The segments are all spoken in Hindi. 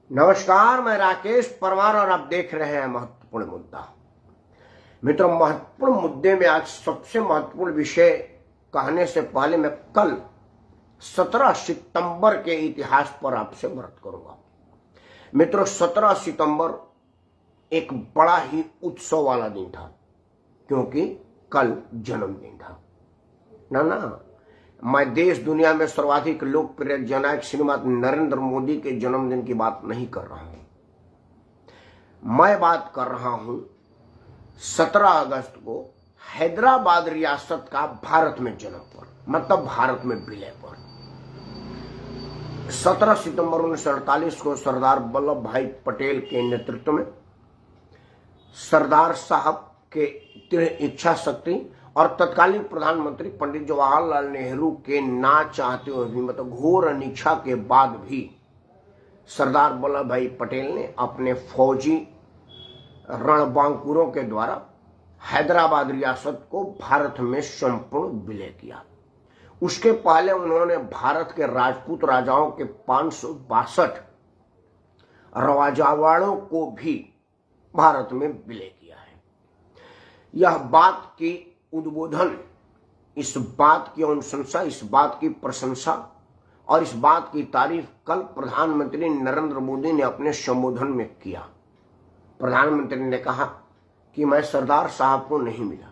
नमस्कार, मैं राकेश परमार और आप देख रहे हैं महत्वपूर्ण मुद्दा। मित्रों, महत्वपूर्ण मुद्दे में आज सबसे महत्वपूर्ण विषय कहने से पहले मैं कल 17 सितंबर के इतिहास पर आपसे बात करूंगा। मित्रों, 17 सितंबर एक बड़ा ही उत्सव वाला दिन था, क्योंकि कल जन्मदिन था। ना मैं देश दुनिया में सर्वाधिक लोकप्रिय जननायक श्रीमान नरेंद्र मोदी के जन्मदिन की बात नहीं कर रहा हूं। मैं बात कर रहा हूं 17 अगस्त को हैदराबाद रियासत का भारत में जन्म पर, मतलब भारत में विलय पर। 17 सितंबर 1948 को सरदार वल्लभ भाई पटेल के नेतृत्व में सरदार साहब के दृढ़ इच्छा शक्ति और तत्कालीन प्रधानमंत्री पंडित जवाहरलाल नेहरू के ना चाहते हुए भी, मतलब घोर अनिच्छा के बाद भी, सरदार वल्लभ भाई पटेल ने अपने फौजी रणबांकुरों के द्वारा हैदराबाद रियासत को भारत में संपूर्ण विलय किया। उसके पहले उन्होंने भारत के राजपूत राजाओं के 562 रवाजावाड़ों को भी भारत में विलय किया है। यह बात की उद्बोधन, इस बात की अनुशंसा, इस बात की प्रशंसा और इस बात की तारीफ कल प्रधानमंत्री नरेंद्र मोदी ने अपने संबोधन में किया। प्रधानमंत्री ने कहा कि मैं सरदार साहब को नहीं मिला,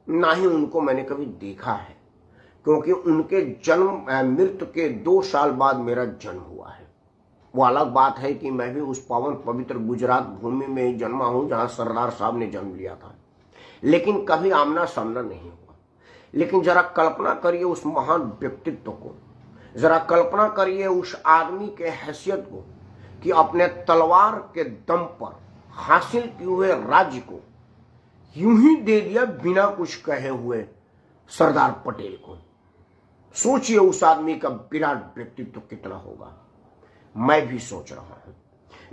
ना ही उनको मैंने कभी देखा है, क्योंकि उनके मृत्यु के 2 साल बाद मेरा जन्म हुआ है। वो अलग बात है कि मैं भी उस पावन पवित्र गुजरात भूमि में ही जन्मा हूं जहां सरदार साहब ने जन्म लिया था, लेकिन कभी आमना सामना नहीं हुआ। लेकिन जरा कल्पना करिए उस महान व्यक्तित्व को, जरा कल्पना करिए उस आदमी के हैसियत को कि अपने तलवार के दम पर हासिल किए हुए राज्य को यूं ही दे दिया बिना कुछ कहे हुए सरदार पटेल को। सोचिए उस आदमी का विराट व्यक्तित्व कितना होगा। मैं भी सोच रहा हूं,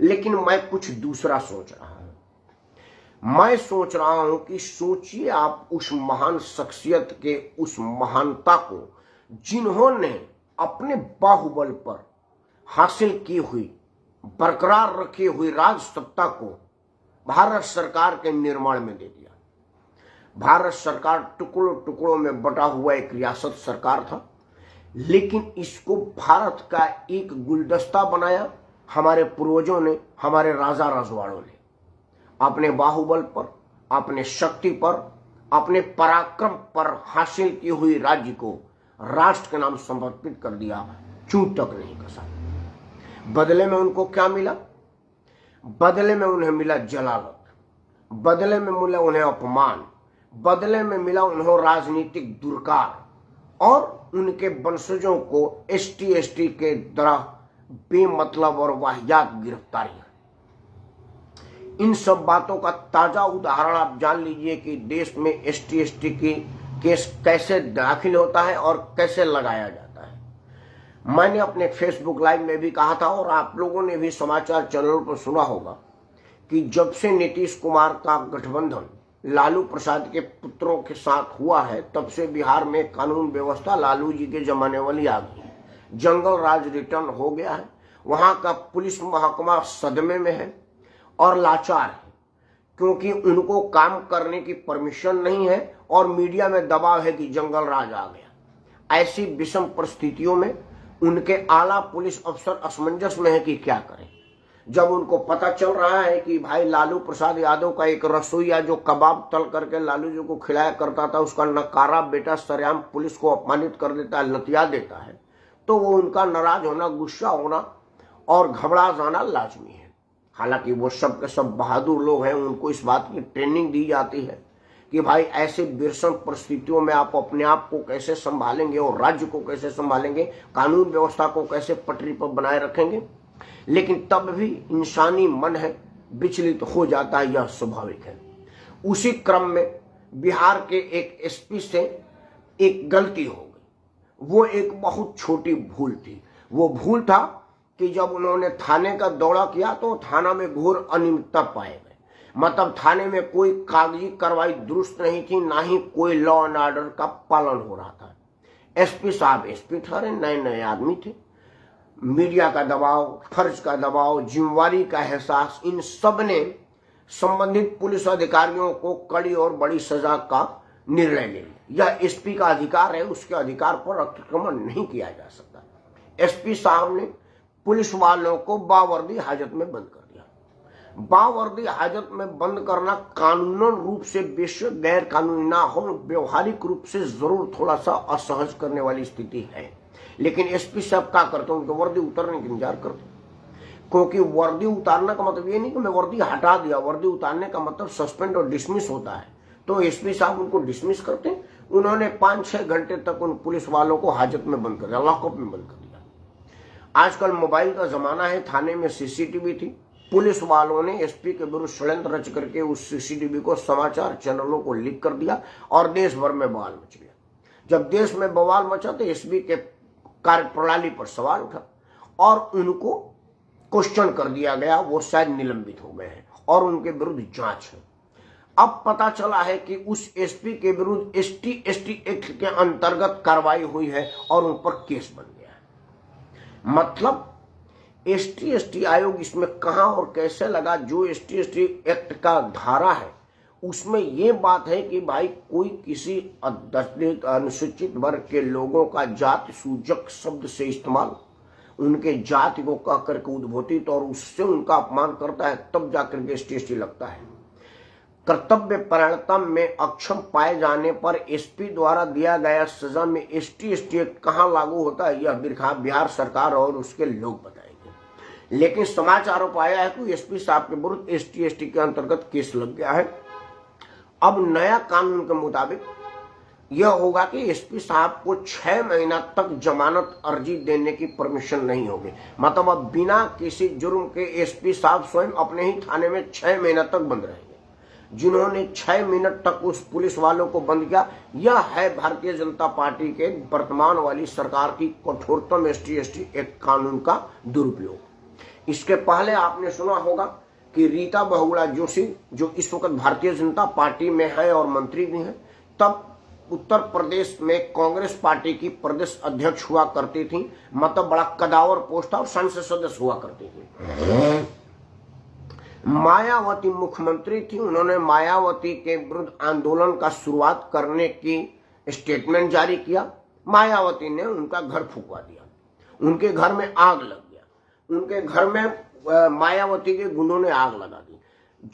लेकिन मैं कुछ दूसरा सोच रहा हूं। मैं सोच रहा हूं कि सोचिए आप उस महान शख्सियत के उस महानता को, जिन्होंने अपने बाहुबल पर हासिल की हुई, बरकरार रखी हुई राज सत्ता को भारत सरकार के निर्माण में दे दिया। भारत सरकार टुकड़ों टुकड़ों में बटा हुआ एक रियासत सरकार था, लेकिन इसको भारत का एक गुलदस्ता बनाया हमारे पूर्वजों ने, हमारे राजा रजवाड़ों ने। अपने बाहुबल पर, अपने शक्ति पर, अपने पराक्रम पर हासिल की हुई राज्य को राष्ट्र के नाम समर्पित कर दिया, चूं तक नहीं कसा। बदले में उनको क्या मिला? बदले में उन्हें मिला जलालत, बदले में मिला उन्हें अपमान, बदले में मिला उन्हें राजनीतिक दुर्कार और उनके वंशजों को एसटी के तरह बेमतलब और वाहियात गिरफ्तारी। इन सब बातों का ताजा उदाहरण आप जान लीजिए कि देश में एसटी की केस कैसे दाखिल होता है और कैसे लगाया जाता है। मैंने अपने फेसबुक लाइव में भी कहा था और आप लोगों ने भी समाचार चैनलों पर सुना होगा कि जब से नीतीश कुमार का गठबंधन लालू प्रसाद के पुत्रों के साथ हुआ है, तब से बिहार में कानून व्यवस्था लालू जी के जमाने वाली आ गई है। जंगल राज रिटर्न हो गया है। वहां का पुलिस महकमा सदमे में है और लाचार है, क्योंकि उनको काम करने की परमिशन नहीं है और मीडिया में दबाव है कि जंगल राज आ गया। ऐसी विषम परिस्थितियों में उनके आला पुलिस अफसर असमंजस में है कि क्या करें। जब उनको पता चल रहा है कि भाई लालू प्रसाद यादव का एक रसोईया जो कबाब तल करके लालू जी को खिलाया करता था, उसका नकारा बेटा सरेआम पुलिस को अपमानित कर देता है, लतिया देता है, तो वो उनका नाराज होना, गुस्सा होना और घबरा जाना लाजमी है। हालांकि वो सब के सब बहादुर लोग हैं, उनको इस बात की ट्रेनिंग दी जाती है कि भाई ऐसे विषम परिस्थितियों में आप अपने आप को कैसे संभालेंगे और राज्य को कैसे संभालेंगे, कानून व्यवस्था को कैसे पटरी पर बनाए रखेंगे। लेकिन तब भी इंसानी मन है, विचलित हो जाता है, यह स्वाभाविक है। उसी क्रम में बिहार के एक एसपी से एक गलती हो गई। वो एक बहुत छोटी भूल थी। वो भूल था कि जब उन्होंने थाने का दौरा किया तो थाना में घोर अनियमितता पाए गए। मतलब थाने में कोई कागजी कार्रवाई दुरुस्त नहीं थी, ना ही कोई लॉ एंड ऑर्डर का पालन हो रहा था। एसपी साहब एसपी ठहरे, नए नए आदमी थे। मीडिया का दबाव, फर्ज का दबाव, जिम्मेवारी का एहसास, इन सब ने संबंधित पुलिस अधिकारियों को कड़ी और बड़ी सजा का निर्णय ले लिया। यह एसपी का अधिकार है, उसके अधिकार पर अतिक्रमण नहीं किया जा सकता। एसपी साहब ने पुलिस वालों को बावर्दी हाजत में बंद कर दिया। बावर्दी हाजत में बंद करना कानूनन रूप से बेशक गैर कानूनी ना हो, व्यवहारिक रूप से जरूर थोड़ा सा असहज करने वाली स्थिति है, लेकिन एसपी साहब क्या करते हैं, उनके वर्दी उतरने का इंतजार करते हैं। क्योंकि वर्दी उतारने का मतलब ये नहीं कि मैं वर्दी हटा दिया, वर्दी उतारने का मतलब सस्पेंड और डिसमिस होता है। तो एसपी साहब उनको डिसमिस करते हैं। उन्होंने 5-6 घंटे तक उन पुलिस वालों को हाजत में बंद कर दिया, लॉकअप में बंद कर दिया। आजकल मोबाइल का जमाना है, थाने में सीसीटीवी थी। पुलिस वालों ने एसपी के विरुद्ध षड्यंत्र रच करके उस सीसीटीवी को समाचार चैनलों को लीक कर दिया और देश भर में बवाल मच गया। जब देश में बवाल मचा तो एसपी के कार्यप्रणाली पर सवाल उठा और उनको क्वेश्चन कर दिया गया। वो शायद निलंबित हो गए हैं और उनके विरुद्ध जांच है। अब पता चला है कि उस एसपी के विरुद्ध एसटी एक्ट के अंतर्गत कार्रवाई हुई है और उन पर केस बन गया है। मतलब एसटी आयोग इसमें कहां और कैसे लगा? जो एसटी एक्ट का धारा है उसमें यह बात है कि भाई कोई किसी अनुसूचित वर्ग के लोगों का जाति सूचक शब्द से इस्तेमाल, उनके जाति को कह करके उद्बोधित और उससे उनका अपमान करता है, तब जाकर के एसटी लगता है। कर्तव्य परायणता में अक्षम पाए जाने पर एसपी द्वारा दिया गया सजा में एसटी एक्ट कहां लागू होता है, यह बिहार सरकार और उसके लोग बताएंगे। लेकिन समाचारों पर आया है कि एसपी साहब के विरुद्ध एसटी के अंतर्गत केस लग गया है। अब नया कानून के मुताबिक यह होगा कि एसपी साहब को 6 महीना तक जमानत अर्जी देने की परमिशन नहीं होगी। मतलब अब बिना किसी जुर्म के एसपी साहब स्वयं अपने ही थाने में 6 महीना तक बंद रहेंगे। जिन्होंने 6 मिनट तक उस पुलिस वालों को बंद किया, यह है भारतीय जनता पार्टी के वर्तमान वाली सरकार की कठोरतम एसटी एक्ट कानून का दुरुपयोग। इसके पहले आपने सुना होगा कि रीता बहुगुणा जोशी, जो इस वक्त भारतीय जनता पार्टी में है और मंत्री भी है, तब उत्तर प्रदेश में कांग्रेस पार्टी की प्रदेश अध्यक्ष हुआ करती थी। मतलब बड़ा कदावर पोस्ट था और संसद सदस्य हुआ करती थी। मायावती मुख्यमंत्री थी। उन्होंने मायावती के विरुद्ध आंदोलन का शुरुआत करने की स्टेटमेंट जारी किया। मायावती ने उनका घर फूंकवा दिया, उनके घर में आग लग गया, उनके घर में मायावती के गुंडों ने आग लगा दी।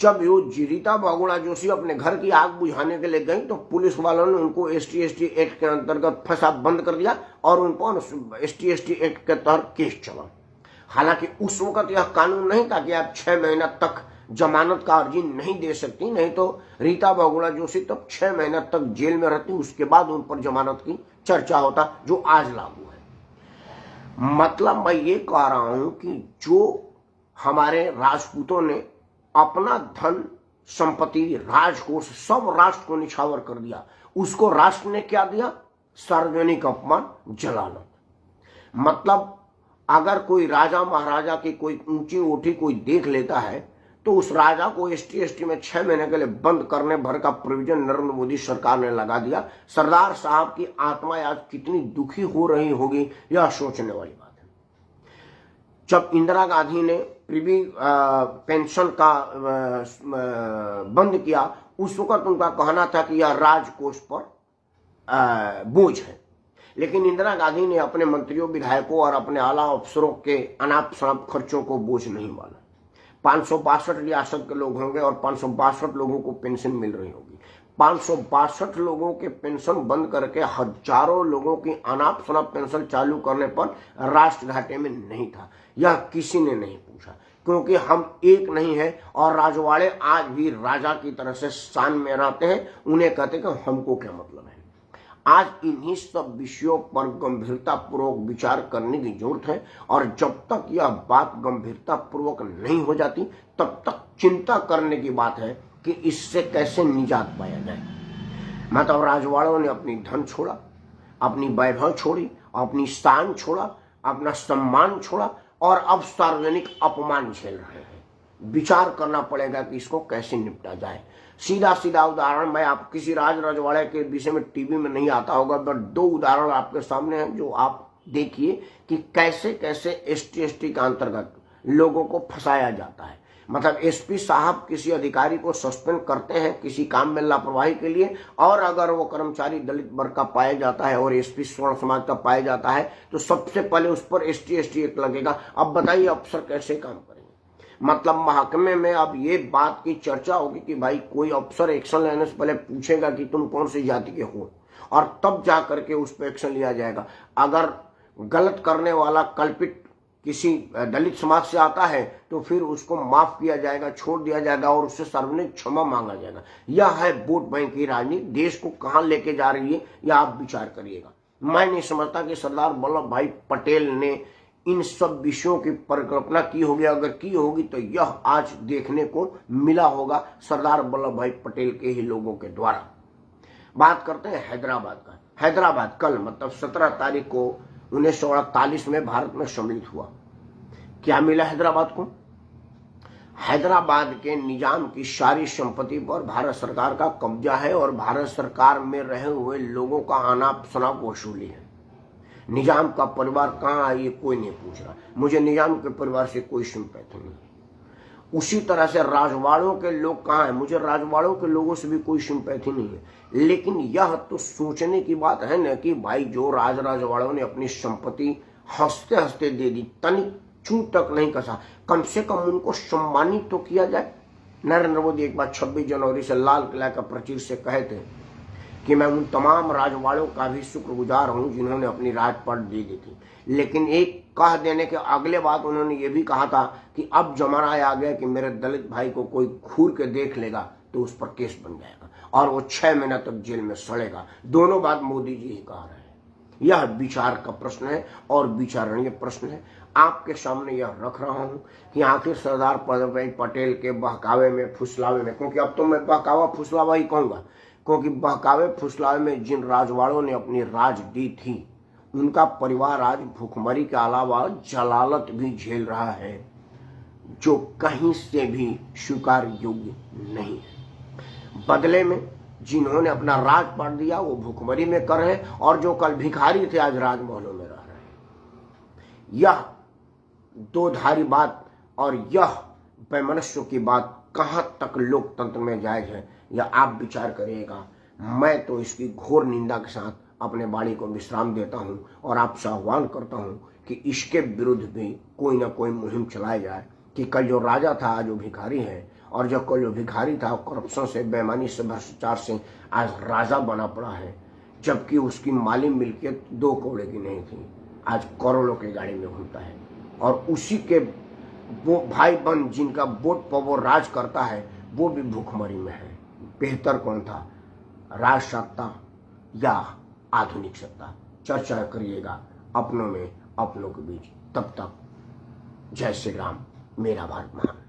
जब रीता बहुगुणा जोशी अपने घर की आग बुझाने के लिए गई तो पुलिस वालों ने उनको एसटी एक्ट के अंतर्गत फंसा बंद कर दिया और उनको एसटी एक्ट के तहत केस चला। हालांकि उस वक्त यह कानून नहीं था कि आप 6 महीना तक जमानत का अर्जी नहीं दे सकती, नहीं तो रीता बहुगुणा जोशी तब 6 महीना तक जेल में रहती, उसके बाद उन पर जमानत की चर्चा होता, जो आज लागू है। मतलब मैं ये कह रहा हूं कि जो हमारे राजपूतों ने अपना धन संपत्ति राजकोष सब राष्ट्र को निछावर कर दिया, उसको राष्ट्र ने क्या दिया? सार्वजनिक अपमान, जलालत। मतलब अगर कोई राजा महाराजा की कोई ऊंची उठी कोई देख लेता है तो उस राजा को एसटी में 6 महीने के लिए बंद करने भर का प्रोविजन नरेंद्र मोदी सरकार ने लगा दिया। सरदार साहब की आत्मा आज कितनी दुखी हो रही होगी, यह सोचने वाली बात है। जब इंदिरा गांधी ने प्रिवी पेंशन का बंद किया, उस वक्त उनका कहना था कि यह राजकोष पर बोझ है। लेकिन इंदिरा गांधी ने अपने मंत्रियों, विधायकों और अपने आला अफसरों के अनाप शनाप खर्चों को बोझ नहीं माना। 562 रियासत के लोग होंगे और 562 लोगों को पेंशन मिल रही होगी। 562 लोगों के पेंशन बंद करके हजारों लोगों की अनाप शनाप पेंशन चालू करने पर राष्ट्र घाटे में नहीं था। यह किसी ने नहीं पूछा, क्योंकि हम एक नहीं है और राजवाड़े आज भी राजा की तरह से शान में रहते हैं। उन्हें कहते कि हमको क्या मतलब है। आज इन्हीं सब विषयों पर गंभीरता पूर्वक विचार करने की जरूरत है और जब तक यह बात गंभीरता पूर्वक नहीं हो जाती तब तक चिंता करने की बात है कि इससे कैसे निजात पाया जाए। मतलब राजवाड़ों ने अपनी धन छोड़ा, अपनी वैभव छोड़ी, अपनी शान छोड़ा, अपना सम्मान छोड़ा और अब सार्वजनिक अपमान झेल रहे हैं। विचार करना पड़ेगा कि इसको कैसे निपटा जाए। सीधा सीधा उदाहरण, मैं आप किसी राजवाड़े के विषय में टीवी में नहीं आता होगा, बट 2 उदाहरण आपके सामने हैं जो आप देखिए कि कैसे कैसे ST के अंतर्गत लोगों को फंसाया जाता है। मतलब SP साहब किसी अधिकारी को सस्पेंड करते हैं किसी काम में लापरवाही के लिए, और अगर वो कर्मचारी दलित वर्ग का पाया जाता है और SP स्वर्ण समाज का पाया जाता है तो सबसे पहले उस पर ST एक्ट लगेगा। अब बताइए अफसर कैसे काम करेंगे? मतलब महकमे में अब ये बात की चर्चा होगी कि भाई कोई अफसर एक्शन लेने से पहले पूछेगा कि तुम कौन सी जाति के हो, और तब जा करके उस पर एक्शन लिया जाएगा। अगर गलत करने वाला कल्पित किसी दलित समाज से आता है तो फिर उसको माफ किया जाएगा, छोड़ दिया जाएगा और उससे सार्वजनिक क्षमा मांगा जाएगा। यह है वोट बैंक की राजनीति। देश को कहां लेके जा रही है यह आप विचार करिएगा। मैं नहीं समझता कि सरदार वल्लभ भाई पटेल ने इन सब विषयों की परिकल्पना की होगी। अगर की होगी तो यह आज देखने को मिला होगा सरदार वल्लभ भाई पटेल के ही लोगों के द्वारा। बात करते हैं हैदराबाद का। हैदराबाद कल मतलब 17 तारीख को 1948 में भारत में सम्मिलित हुआ। क्या मिला हैदराबाद को? हैदराबाद के निजाम की सारी संपत्ति पर भारत सरकार का कब्जा है और भारत सरकार में रहे हुए लोगों का अनाप शनाप वसूली है। निजाम का परिवार कहाँ है ये कोई नहीं पूछ रहा। मुझे निजाम के परिवार से कोई सिंपैथी नहीं। उसी तरह से राजवाड़ों के लोग कहाँ हैं? मुझे राजवाड़ों के लोगों से भी कोई सिंपैथी नहीं है। लेकिन यह तो सोचने की बात है ना कि भाई जो राजवाड़ों ने अपनी संपत्ति हंसते हंसते दे दी, तनिक चू तक नहीं कसा, कम से कम उनको सम्मानित तो किया जाए। नरेंद्र मोदी एक बार 26 जनवरी से लाल किला का प्रचीर से कहे थे कि मैं उन तमाम राजवाड़ों का भी शुक्रगुजार हूं जिन्होंने अपनी राजपाट दे दी थी। लेकिन एक कह देने के अगले बात उन्होंने ये भी कहा था कि अब जमाना आ गया कि मेरे दलित भाई को कोई घूर के देख लेगा तो उस पर केस बन जाएगा और वो 6 महीना तक जेल में सड़ेगा। दोनों बात मोदी जी ही कह रहे हैं। यह विचार का प्रश्न है और विचारणीय प्रश्न है। आपके सामने यह रख रहा हूं कि आखिर सरदार वल्लभ भाई पटेल के बहकावे में फुसलावे में, क्योंकि अब तो मैं बहकावा फुसलावा ही कहूंगा, क्योंकि बहकावे फुसलावे में जिन राजवाड़ों ने अपनी राज दी थी उनका परिवार आज भूखमरी के अलावा जलालत भी झेल रहा है जो कहीं से भी स्वीकार योग्य नहीं है। बदले में जिन्होंने अपना राजपाट दिया वो भूखमरी में कर रहे हैं और जो कल भिखारी थे आज राजमहलों में रह रहे हैं। यह दो धारी बात और यह वैमनस्य की बात कहां तक लोकतंत्र में जायज है या आप विचार करिएगा। मैं तो इसकी घोर निंदा के साथ अपने वाणी को विश्राम देता हूं और आपसे आह्वान करता हूं कि इसके विरुद्ध भी कोई ना कोई मुहिम चलाई जाए कि कल जो राजा था आज वो भिखारी है, और जो कल जो भिखारी था करप्शन से, बेईमानी से, भ्रष्टाचार से आज राजा बना पड़ा है, जबकि उसकी माली मिल्कियत 2 करोड़ की नहीं थी, आज करोड़ों की गाड़ी में घूमता है। और उसी के वो भाई बहन जिनका वोट पर वो राज करता है वो भी भूखमरी में है। बेहतर कौन था, राज सत्ता या आधुनिक सत्ता? चर्चा करिएगा अपनों में, अपनों के बीच। तब तक जय श्री राम, मेरा भारत महान।